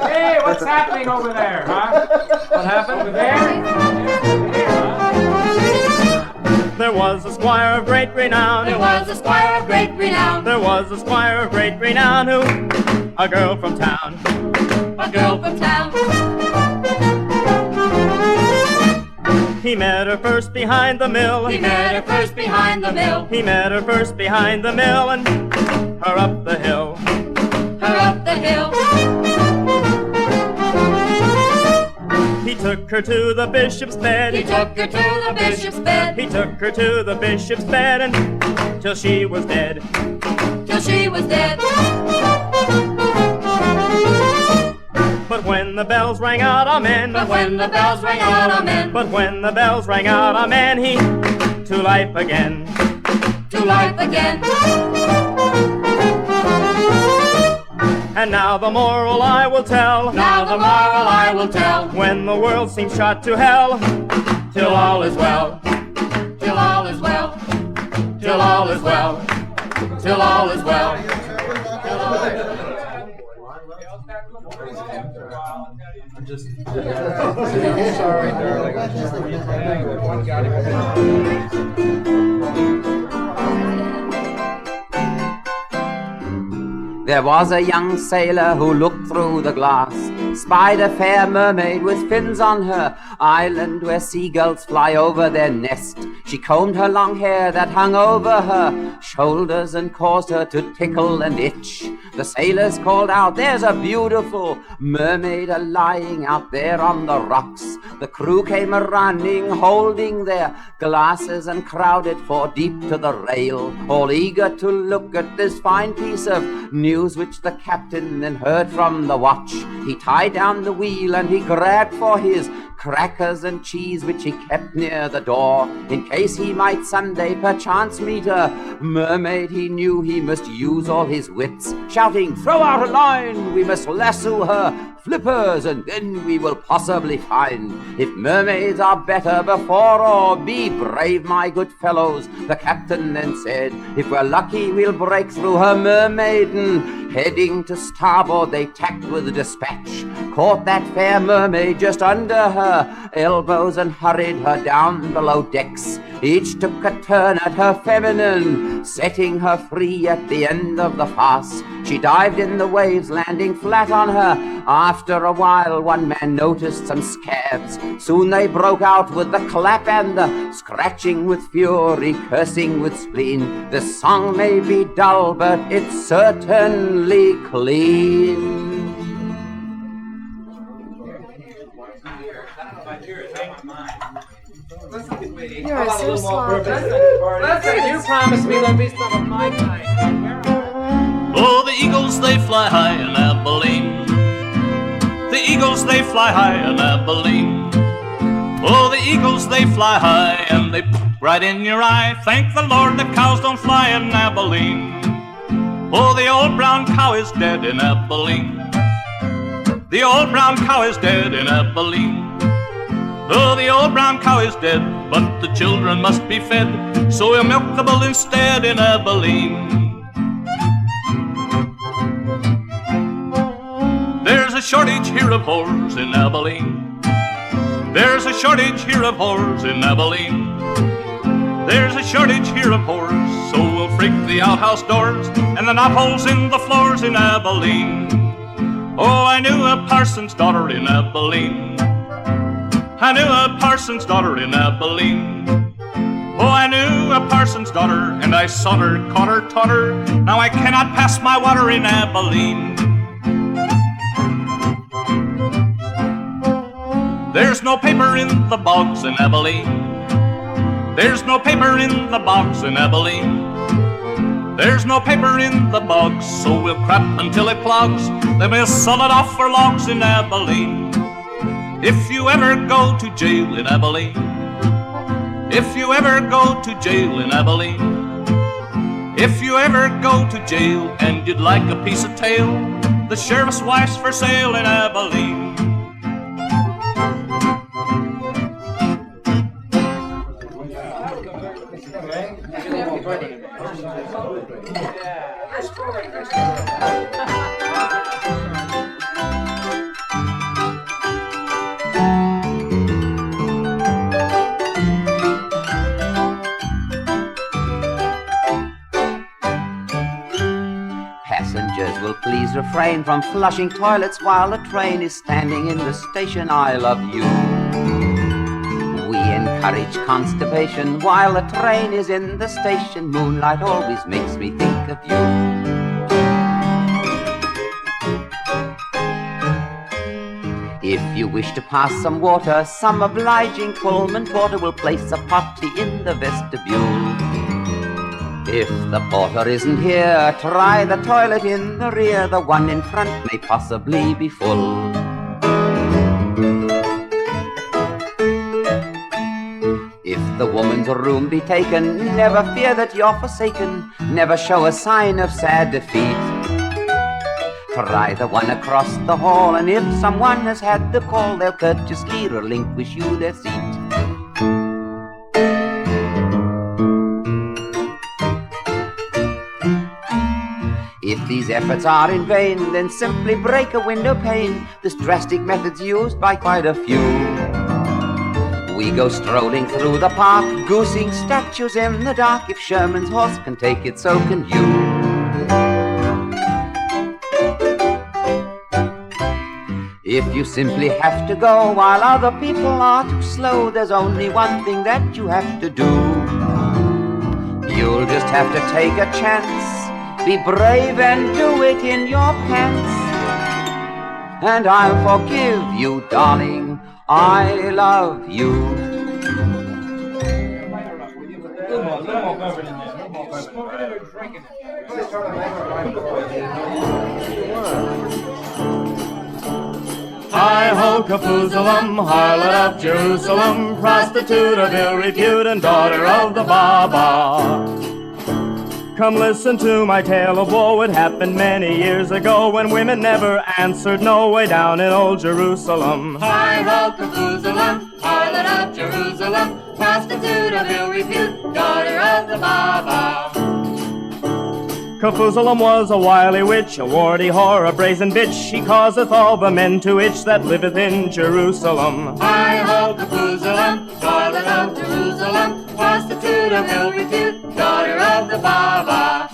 Hey, what's happening over there, huh? What happened over there? There was a squire of great renown. There was a squire of great renown. There was a squire of great renown who, a girl from town. A girl from town. He met her first behind the mill. He met her first behind the mill. He met her first behind the mill and her up the hill. Her up the hill. He took her to the bishop's bed. He took her to the bishop's bed. He took her to the bishop's bed and till she was dead. Till she was dead. But when the bells rang out, amen. But when the bells rang out, amen. But when the bells rang out, amen, he to life again. To life again. And now the moral I will tell. Now the moral I will tell. When the world seems shot to hell, till all is well. Till all is well. Till all is well. Till all is well. I'm just sorry, darling. There was a young sailor who looked through the glass, spied a fair mermaid with fins on her island where seagulls fly over their nest. She combed her long hair that hung over her shoulders and caused her to tickle and itch. The sailors called out, "There's a beautiful mermaid lying out there on the rocks." The crew came running, holding their glasses and crowded for deep to the rail, all eager to look at this fine piece of news which the captain then heard from the watch. He tied down the wheel and he grabbed for his crackers and cheese which he kept near the door, in case he might someday perchance meet a mermaid. He knew he must use all his wits, shouting, "Throw out a line, we must lasso her flippers, and then we will possibly find if mermaids are better before or be brave, my good fellows." The captain then said, "If we're lucky we'll break through her mermaiden." Heading to starboard they tacked with dispatch, caught that fair mermaid just under her elbows and hurried her down below decks. Each took a turn at her feminine, setting her free at the end of the farce. She dived in the waves, landing flat on her. After a while one man noticed some scabs. Soon they broke out with the clap and the scratching with fury, cursing with spleen. The song may be dull, but it's certainly clean. You are so sloppy. Listen, you promised me there'd be some of my kind. Oh, the eagles, they fly high in Abilene. The eagles, they fly high in Abilene. Oh, the eagles, they fly high and they poke right in your eye. Thank the Lord the cows don't fly in Abilene. Oh, the old brown cow is dead in Abilene. The old brown cow is dead in Abilene. Oh, the old brown cow is dead, but the children must be fed, so we'll milk the bull instead in Abilene. There's a shortage here of whores in Abilene. There's a shortage here of whores in Abilene. There's a shortage here of whores, so we'll freak the outhouse doors and the knotholes in the floors in Abilene. Oh, I knew a parson's daughter in Abilene. I knew a parson's daughter in Abilene. Oh, I knew a parson's daughter, and I saw her, caught her, taught her. Now I cannot pass my water in Abilene. There's no paper in the bogs in Abilene. There's no paper in the bogs in Abilene. There's no paper in the bogs, so we'll crap until it clogs. Then we'll sell it off for logs in Abilene. If you ever go to jail in Abilene, if you ever go to jail in Abilene, if you ever go to jail and you'd like a piece of tail, the sheriff's wife's for sale in Abilene. Passengers will please refrain from flushing toilets while the train is standing in the station. I love you. We encourage constipation while the train is in the station. Moonlight always makes me think of you. If you wish to pass some water, some obliging Pullman porter will place a potty in the vestibule. If the porter isn't here, try the toilet in the rear. The one in front may possibly be full. If the woman's room be taken, never fear that you're forsaken. Never show a sign of sad defeat. Try the one across the hall, and if someone has had the call, they'll courteously relinquish you their seat. If these efforts are in vain, then simply break a window pane. This drastic method's used by quite a few. We go strolling through the park, goosing statues in the dark. If Sherman's horse can take it, so can you. If you simply have to go while other people are too slow, there's only one thing that you have to do. You'll just have to take a chance. Be brave and do it in your pants. And I'll forgive you, darling. I love you. Hi-ho, Kafusalam, harlot of Jerusalem, prostitute of ill repute and daughter of the Baba. Come listen to my tale of woe. It happened many years ago when women never answered no, way down in old Jerusalem. Hi-ho, Kafusalam, harlot of Jerusalem, prostitute of ill repute, daughter of the Baba. Kafusalam was a wily witch, a warty whore, a brazen bitch. She causeth all the men to itch that liveth in Jerusalem. Hi-ho, Kafusalam, harlot of Jerusalem, prostitute of ill repute, daughter of the Baba.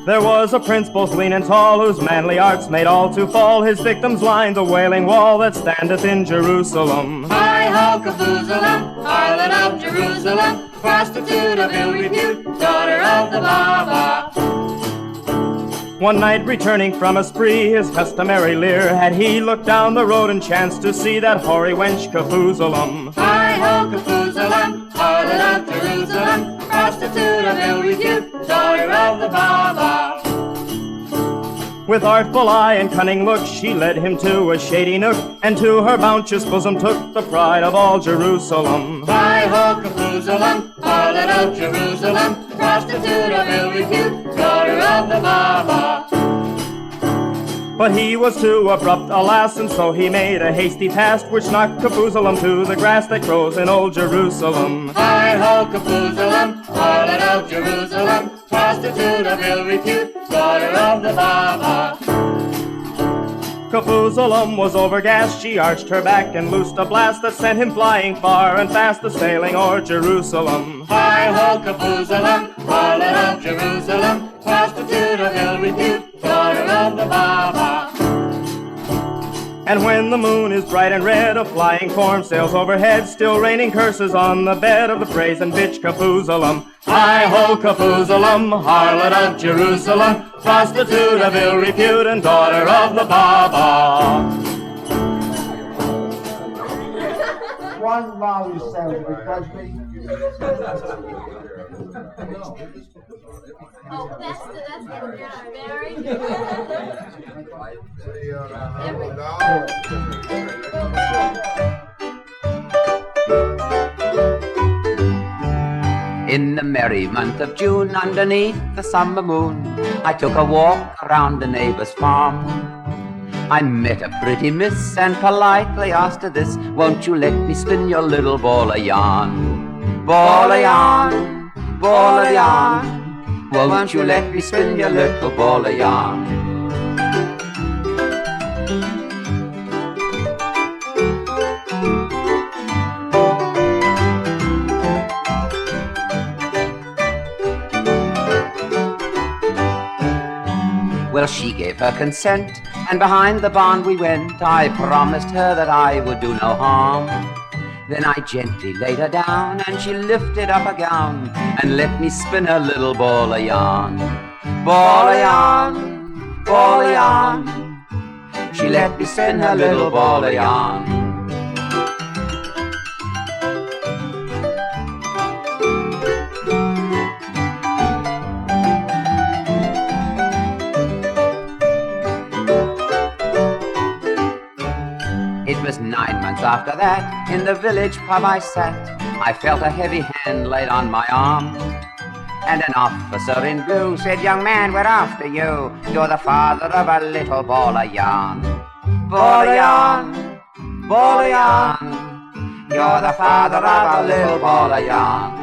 There was a prince both lean and tall, whose manly arts made all to fall. His victims lined the wailing wall that standeth in Jerusalem. Hi-ho, Kafusalam, harlot of Jerusalem, prostitute of ill repute, daughter of the Baba. One night returning from a spree, his customary leer, had he looked down the road and chanced to see that hoary wench Kafusalam. Hi-ho, Kafusalam, harlot of Jerusalem, prostitute of ill repute, daughter of the Baba. With artful eye and cunning look, she led him to a shady nook, and to her bounteous bosom took the pride of all Jerusalem. Hi-ho, Kafusalam, harlot of Jerusalem, prostitute of ill repute, daughter of the Baba. But he was too abrupt, alas, and so he made a hasty pass, which knocked Kafusalam to the grass that grows in old Jerusalem. Hi-ho, Kafusalam, harlot of Jerusalem, prostitute of ill repute, daughter of the Baba. Kafusalam was overgassed, she arched her back and loosed a blast that sent him flying far and fast, a sailing o'er Jerusalem. Hi-ho, Kafusalam, harlot of Jerusalem, prostitute of ill repute, daughter of the Baba. And when the moon is bright and red, a flying form sails overhead, still raining curses on the bed of the brazen bitch Kafusalam. Hi-ho, Kafusalam, harlot of Jerusalem, prostitute of ill repute and daughter of the Baba. One volley sound because me. Oh, that's good. Very good. In the merry month of June, underneath the summer moon, I took a walk around a neighbor's farm. I met a pretty miss and politely asked her this: won't you let me spin your little ball of yarn? Ball of yarn, ball of yarn. Won't you let me spin your little ball of yarn? Well, she gave her consent, and behind the barn we went. I promised her that I would do no harm. Then I gently laid her down, and she lifted up her gown and let me spin her little ball of yarn. Ball of yarn, ball of yarn. She let me spin her little ball of yarn. It was 9 months after that, in the village pub I sat. I felt a heavy hand laid on my arm, and an officer in blue said, "Young man, we're after you. You're the father of a little ball of yarn." Ball of yarn, ball of yarn. You're the father of a little ball of yarn.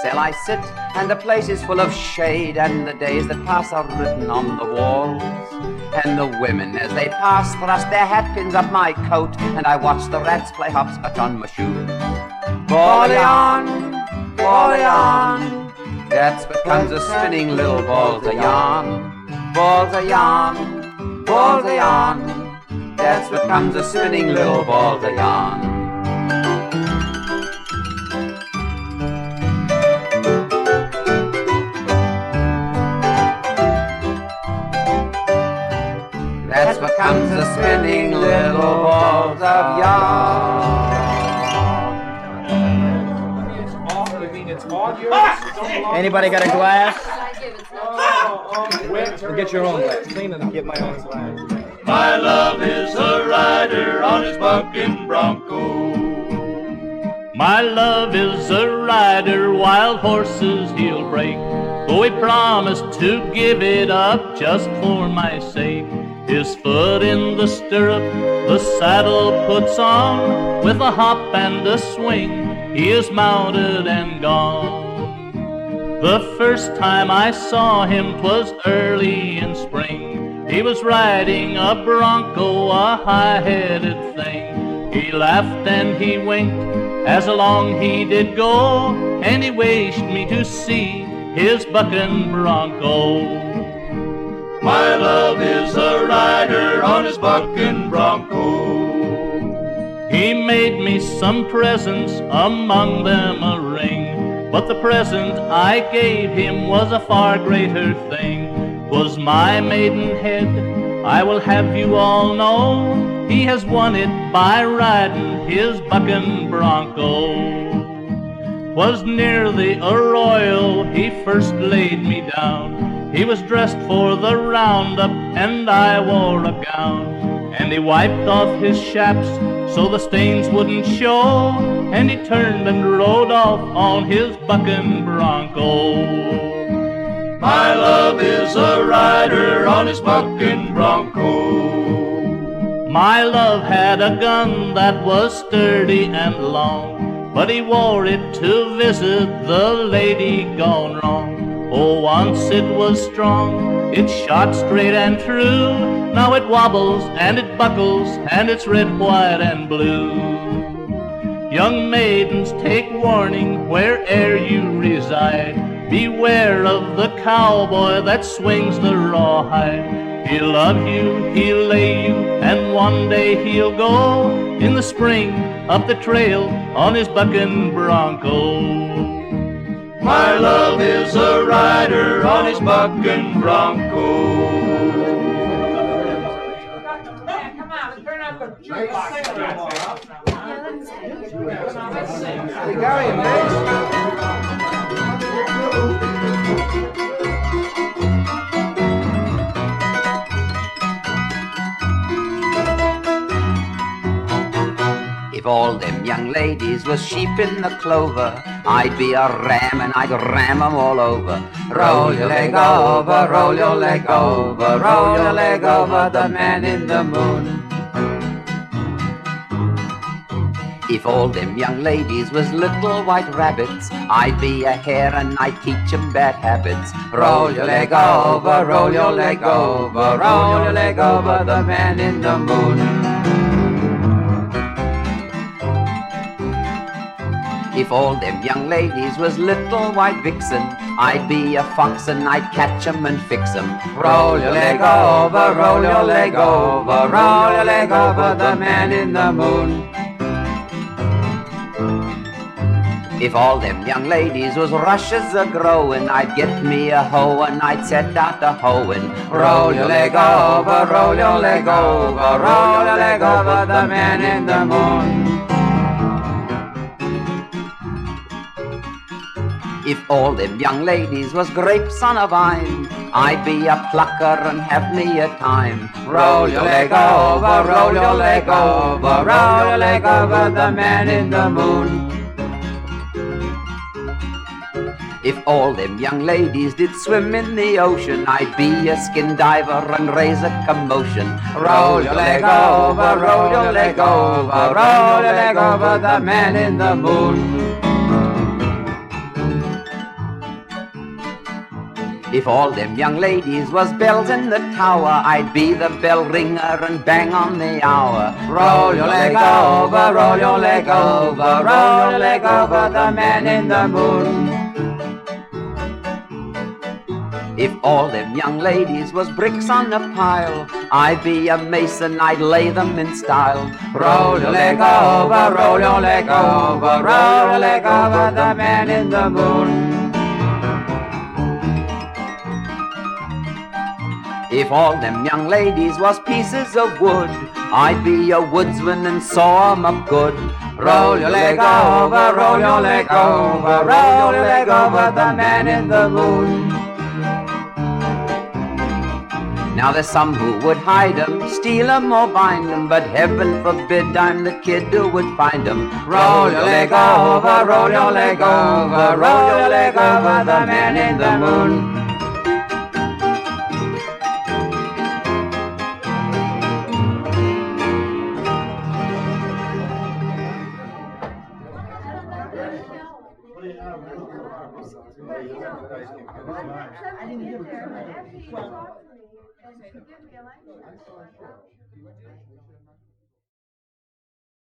Cell I sit, and the place is full of shade, and the days that pass are written on the walls. And the women as they pass thrust their hatpins up my coat, and I watch the rats play hopscotch on my shoes. Ball of yarn, ball of yarn. That's what comes of spinning little balls of yarn. Balls of yarn, balls of yarn. That's what comes of spinning little balls of yarn. That's what comes of spinning little balls of yarn. Anybody got a glass? I give it's not. We'll get your own glass. Clean it and get my own glass. My love is a rider on his bucking bronco. My love is a rider, wild horses he'll break. Though he promised to give it up just for my sake. His foot in the stirrup, the saddle puts on. With a hop and a swing, he is mounted and gone. The first time I saw him 'twas early in spring. He was riding a bronco, a high-headed thing. He laughed and he winked as along he did go, and he wished me to see his bucking bronco. My love is a rider on his bucking bronco. He made me some presents, among them a ring. But the present I gave him was a far greater thing. 'Twas my maidenhead, I will have you all know. He has won it by riding his bucking bronco. 'Twas near the arroyo he first laid me down. He was dressed for the roundup, and I wore a gown. And he wiped off his chaps so the stains wouldn't show, and he turned and rode off on his bucking bronco. My love is a rider on his bucking bronco. My love had a gun that was sturdy and long, but he wore it to visit the lady gone wrong. Oh, once it was strong, it shot straight and true. Now it wobbles and it buckles, and it's red, white, and blue. Young maidens, take warning where'er you reside. Beware of the cowboy that swings the rawhide. He'll love you, he'll lay you, and one day he'll go in the spring up the trail on his bucking bronco. My love is a rider on his bucking bronco. Come on, let's turn up the jukebox. Gary and If all them young ladies was sheep in the clover, I'd be a ram and I'd ram 'em all over. Roll your leg over, roll your leg over, roll your leg over the man in the moon. If all them young ladies was little white rabbits, I'd be a hare and I'd teach 'em bad habits. Roll your leg over, roll your leg over, roll your leg over the man in the moon. If all them young ladies was little white vixen, I'd be a fox and I'd catch 'em and fix 'em. Roll your leg over, roll your leg over, roll your leg over the man in the moon. If all them young ladies was rushes a-growin', I'd get me a hoe and I'd set out a hoeing. Roll your leg over, roll your leg over, roll your leg over the man in the moon. If all them young ladies was grapes on a vine, I'd be a plucker and have me a time. Roll your leg over, roll your leg over, roll your leg over the man in the moon. If all them young ladies did swim in the ocean, I'd be a skin diver and raise a commotion. Roll your leg over, roll your leg over, roll your leg over the man in the moon. If all them young ladies was bells in the tower, I'd be the bell ringer and bang on the hour. Roll your leg over, roll your leg over, roll your leg over the man in the moon. If all them young ladies was bricks on a pile, I'd be a mason, I'd lay them in style. Roll your leg over, roll your leg over, roll your leg over the man in the moon. If all them young ladies was pieces of wood, I'd be a woodsman and saw 'em up good. Roll your leg over, roll your leg over, roll your leg over the man in the moon. Now there's some who would hide 'em, steal 'em or bind 'em, but heaven forbid I'm the kid who would find 'em. Roll your leg over, roll your leg over, roll your leg over the man in the moon. I didn't get there. After you talked to me and you give me a license.